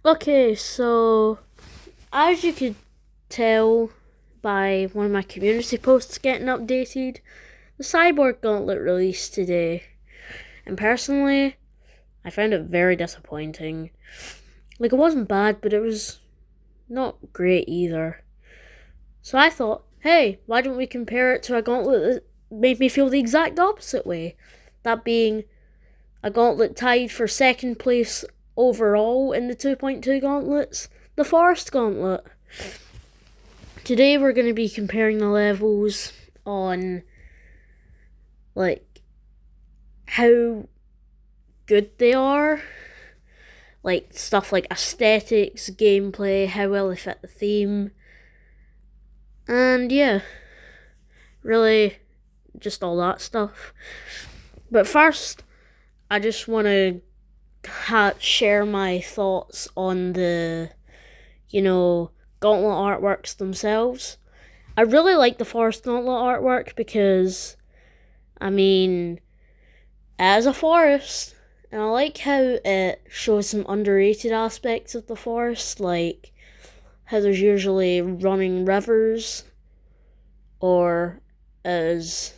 Okay, so as you could tell by one of my community posts getting updated, the Cyborg Gauntlet released today. And personally, I found it very disappointing. Like, it wasn't bad, but it was not great either. So I thought, hey, why don't we compare it to a gauntlet that made me feel the exact opposite way? That being a gauntlet tied for second place overall in the 2.2 gauntlets, the Forest Gauntlet. Today we're going to be comparing the levels on like how good they are, like stuff like aesthetics, gameplay, how well they fit the theme, and yeah, really just all that stuff. But first, I just want to share my thoughts on the, gauntlet artworks themselves. I really like the Forest Gauntlet artwork because, I mean, as a forest, and I like how it shows some underrated aspects of the forest, like how there's usually running rivers, or as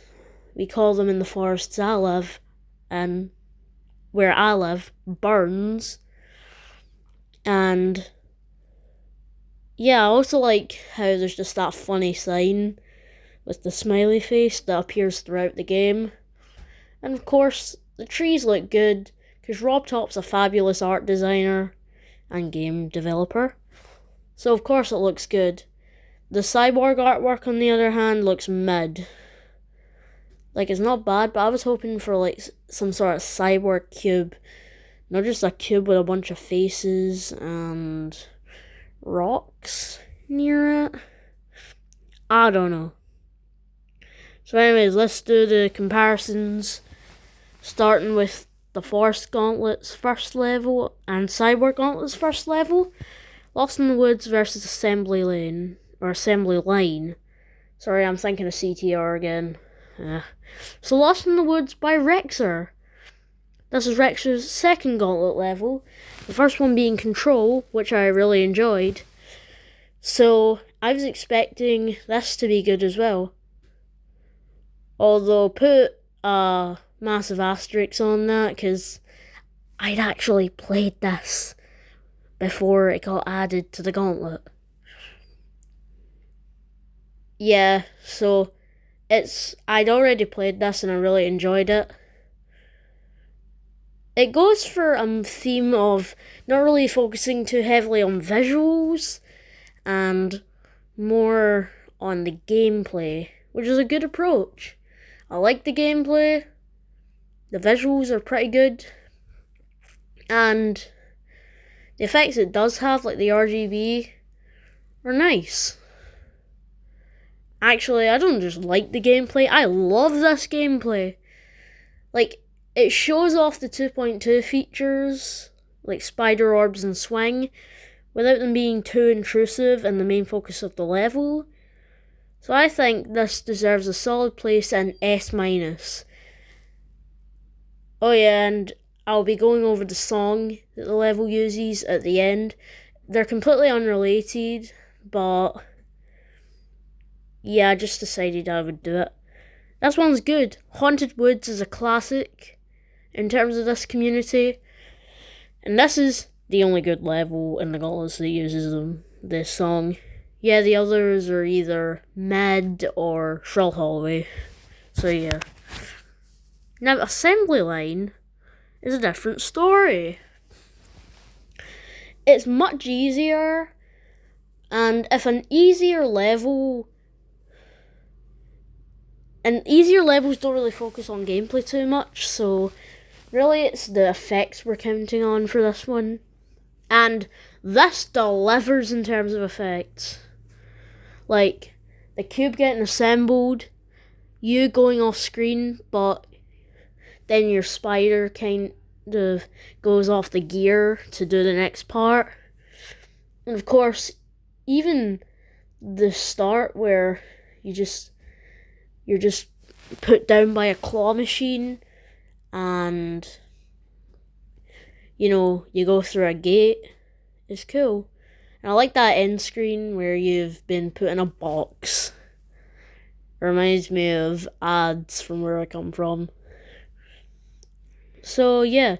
we call them in the forests I live, and where I live, burns. And yeah, I also like how there's just that funny sign with the smiley face that appears throughout the game. And of course, the trees look good because Rob Top's a fabulous art designer and game developer. So of course it looks good. The cyborg artwork, on the other hand, looks mid. Like, it's not bad, but I was hoping for like some sort of cyborg cube. Not just a cube with a bunch of faces and rocks near it. I don't know. So anyways, let's do the comparisons, starting with the Forest Gauntlet's first level and Cyborg Gauntlet's first level. Lost in the Woods versus Assembly Lane, or Assembly Line. Sorry, I'm thinking of CTR again. So Lost in the Woods by Rexer. This is Rexer's second gauntlet level, the first one being Control, which I really enjoyed. So I was expecting this to be good as well. Although put a massive asterisk on that, because I'd actually played this before it got added to the gauntlet. Yeah, so I'd already played this and I really enjoyed it. It goes for a theme of not really focusing too heavily on visuals and more on the gameplay, which is a good approach. I like the gameplay, the visuals are pretty good, and the effects it does have, like the RGB, are nice. Actually, I don't just like the gameplay, I love this gameplay. Like, it shows off the 2.2 features, like spider orbs and swing, without them being too intrusive and the main focus of the level. So I think this deserves a solid place in S-. Oh yeah, and I'll be going over the song that the level uses at the end. They're completely unrelated, but yeah, I just decided I would do it. This one's good. Haunted Woods is a classic in terms of this community, and this is the only good level in the Gauntlets that uses this song. Yeah, the others are either mid or Shrill Hallway. So yeah. Now, Assembly Line is a different story. It's much easier, and if an easier level... And easier levels don't really focus on gameplay too much, so really it's the effects we're counting on for this one. And this delivers in terms of effects. Like, the cube getting assembled, you going off screen, but then your spider kind of goes off the gear to do the next part. And of course, even the start where you're just put down by a claw machine and you go through a gate is cool. And I like that end screen where you've been put in a box. It reminds me of ads from where I come from. So yeah,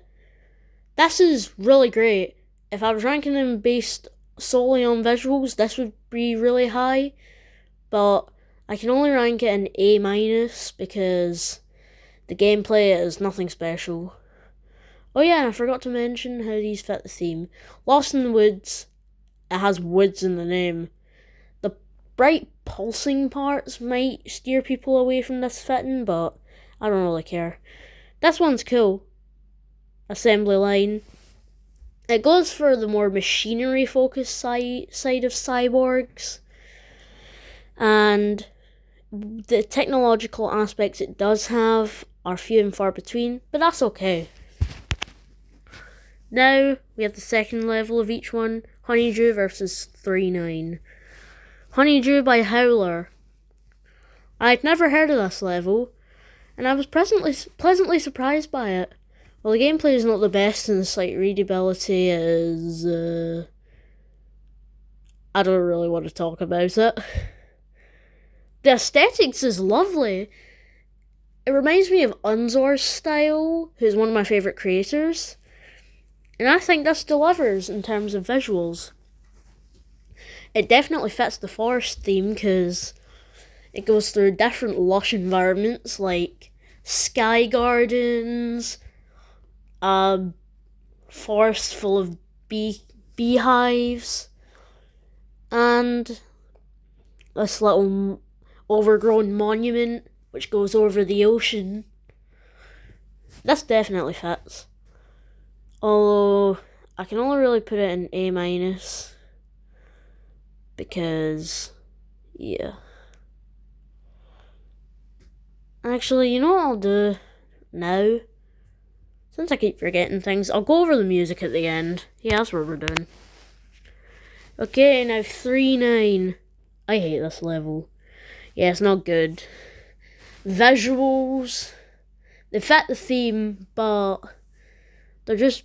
this is really great. If I was ranking them based solely on visuals, this would be really high. But I can only rank it an A- because the gameplay is nothing special. Oh yeah, and I forgot to mention how these fit the theme. Lost in the Woods, it has woods in the name. The bright pulsing parts might steer people away from this fitting, but I don't really care. This one's cool. Assembly line. It goes for the more machinery focused side of cyborgs. And the technological aspects it does have are few and far between, but that's okay. Now we have the second level of each one, Honeydew versus 3-9. Honeydew by Howler. I'd never heard of this level, and I was pleasantly surprised by it. While the gameplay is not the best and the sight readability is... I don't really want to talk about it. The aesthetics is lovely. It reminds me of Unzor's style, who's one of my favourite creators. And I think this delivers in terms of visuals. It definitely fits the forest theme because it goes through different lush environments like sky gardens, forests full of beehives, and this little overgrown monument which goes over the ocean. This definitely fits. Although I can only really put it in A- because, yeah. Actually, you know what I'll do now? Since I keep forgetting things, I'll go over the music at the end. Yeah, that's what we're doing. Okay, now 3-9. I hate this level. Yeah, it's not good. Visuals, they fit the theme, but they're just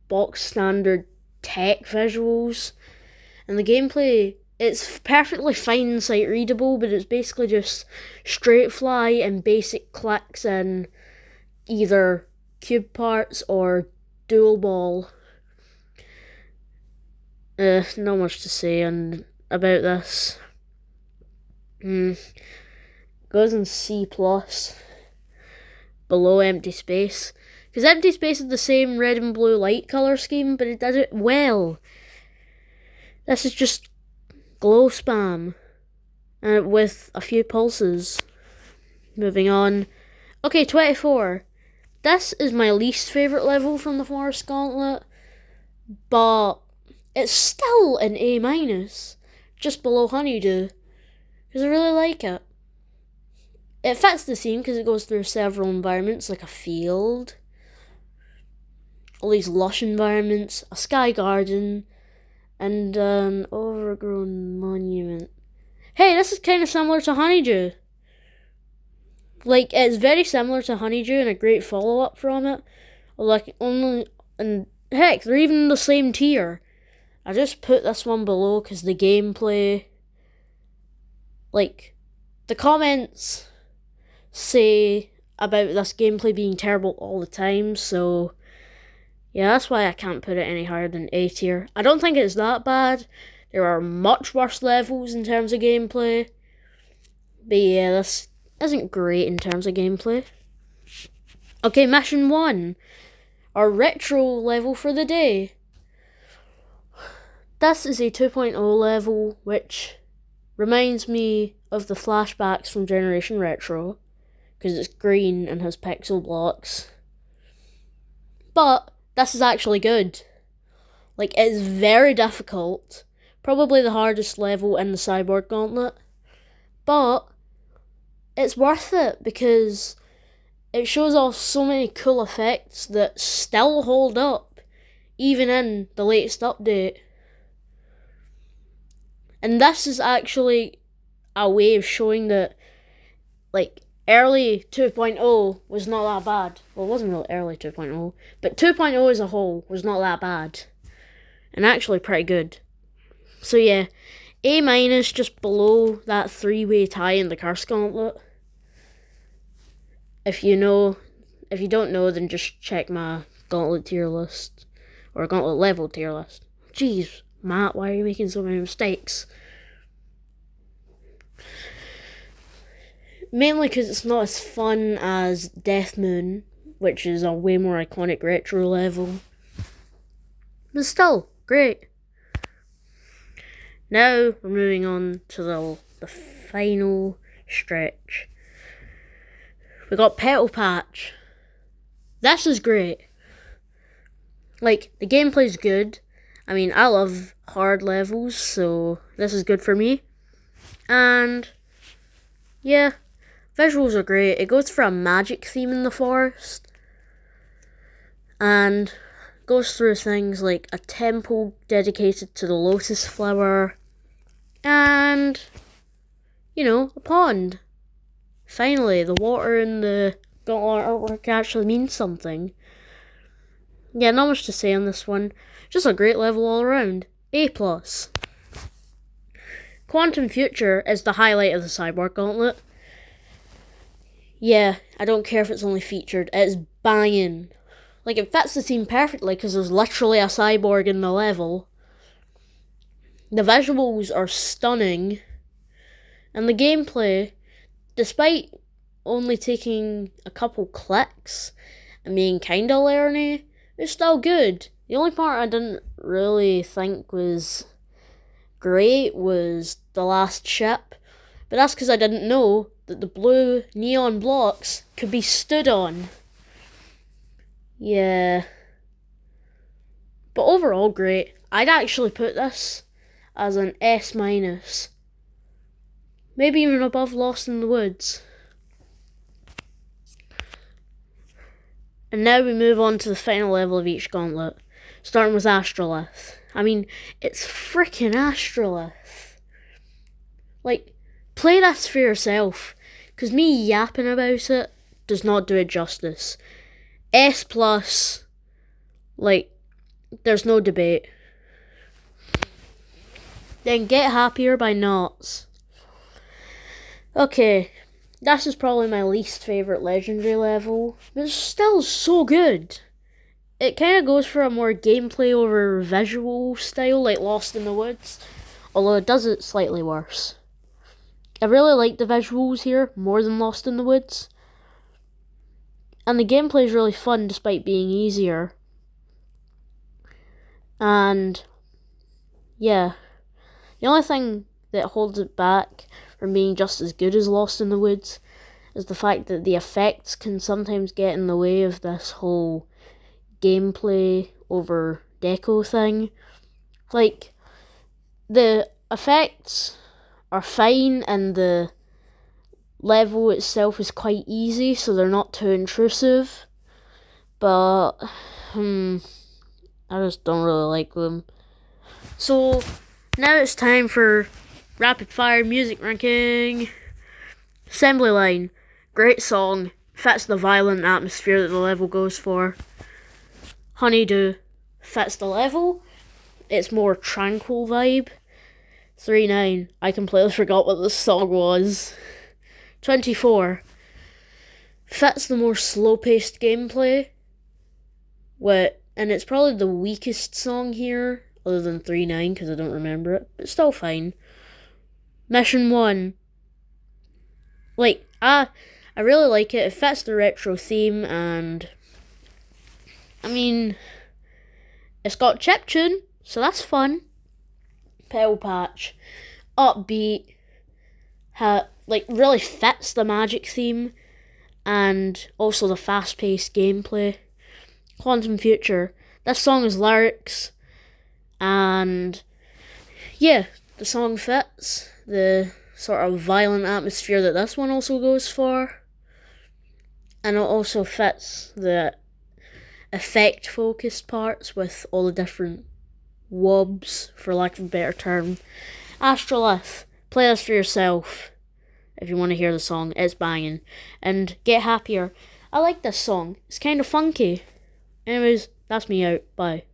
box standard tech visuals. And the gameplay, it's perfectly fine sight readable, but it's basically just straight fly and basic clicks in either cube parts or dual ball. Not much to say about this. Goes in C+, below Empty Space. Because Empty Space is the same red and blue light colour scheme, but it does it well. This is just glow spam. With a few pulses. Moving on. Okay, 24. This is my least favourite level from the Forest Gauntlet. But it's still an A-, just below Honeydew. Because I really like it. It fits the theme because it goes through several environments, like a field, all these lush environments, a sky garden, and an overgrown monument. Hey, this is kind of similar to Honeydew. Like, it's very similar to Honeydew and a great follow-up from it. Like, and heck, they're even in the same tier. I just put this one below because the gameplay, like, the comments say about this gameplay being terrible all the time, so yeah, that's why I can't put it any higher than A tier. I don't think it's that bad. There are much worse levels in terms of gameplay, but yeah, this isn't great in terms of gameplay. Okay, mission 1, our retro level for the day. This is a 2.0 level, which reminds me of the flashbacks from Generation Retro, because it's green and has pixel blocks. But this is actually good. Like, it's very difficult. Probably the hardest level in the Cyborg Gauntlet. But it's worth it because it shows off so many cool effects that still hold up, even in the latest update. And this is actually a way of showing that, like, early 2.0 was not that bad. Well, it wasn't really early 2.0, but 2.0 as a whole was not that bad. and actually pretty good. So yeah, A minus, just below that 3-way tie in the Forest Gauntlet. If you don't know, then just check my Gauntlet tier list, or Gauntlet level tier list. Jeez, Matt, why are you making so many mistakes? Mainly because it's not as fun as Death Moon, which is a way more iconic retro level. But still, great. Now we're moving on to the final stretch. We got Petal Patch. This is great. Like, the gameplay's good. I mean, I love hard levels, so this is good for me. And yeah, visuals are great. It goes for a magic theme in the forest, and goes through things like a temple dedicated to the lotus flower, and, a pond. Finally, the water in the Gauntlet artwork actually means something. Yeah, not much to say on this one. Just a great level all around. A+. Quantum Future is the highlight of the Cyborg Gauntlet. Yeah, I don't care if it's only featured. It's banging. Like, it fits the theme perfectly because there's literally a cyborg in the level. The visuals are stunning. And the gameplay, despite only taking a couple clicks and being kinda learny, it's still good. The only part I didn't really think was great was the last ship, but that's because I didn't know that the blue neon blocks could be stood on. Yeah. But overall, great. I'd actually put this as an S-. Maybe even above Lost in the Woods. And now we move on to the final level of each gauntlet, starting with Astrolith. I mean, it's freaking Astrolith. Like, play this for yourself, because me yapping about it does not do it justice. S+, like, there's no debate. Then Get Happier by Knots. Okay, this is probably my least favourite legendary level, but it's still so good. It kind of goes for a more gameplay over visual style, like Lost in the Woods, although it does it slightly worse. I really like the visuals here more than Lost in the Woods, and the gameplay is really fun despite being easier. And yeah, the only thing that holds it back from being just as good as Lost in the Woods is the fact that the effects can sometimes get in the way of this whole gameplay over deco thing. Like, the effects are fine and the level itself is quite easy, so they're not too intrusive, but I just don't really like them. So now it's time for rapid fire music ranking. Assembly Line, great song, fits the violent atmosphere that the level goes for. Honeydew, fits the level, it's more tranquil vibe. 3-9, I completely forgot what this song was. 24, fits the more slow-paced gameplay. And it's probably the weakest song here, other than 3-9, because I don't remember it, but still fine. Mission 1, like, I really like it. It fits the retro theme, and I mean, it's got chiptune, so that's fun. Petal Patch, upbeat, really fits the magic theme, and also the fast-paced gameplay. Quantum Future, this song is lyrics, and yeah, the song fits the sort of violent atmosphere that this one also goes for, and it also fits the effect-focused parts with all the different wobs, for lack of a better term. Astrolith, play this for yourself if you want to hear the song, it's banging. And Get Happier, I like this song, it's kind of funky. Anyways, that's me out, bye.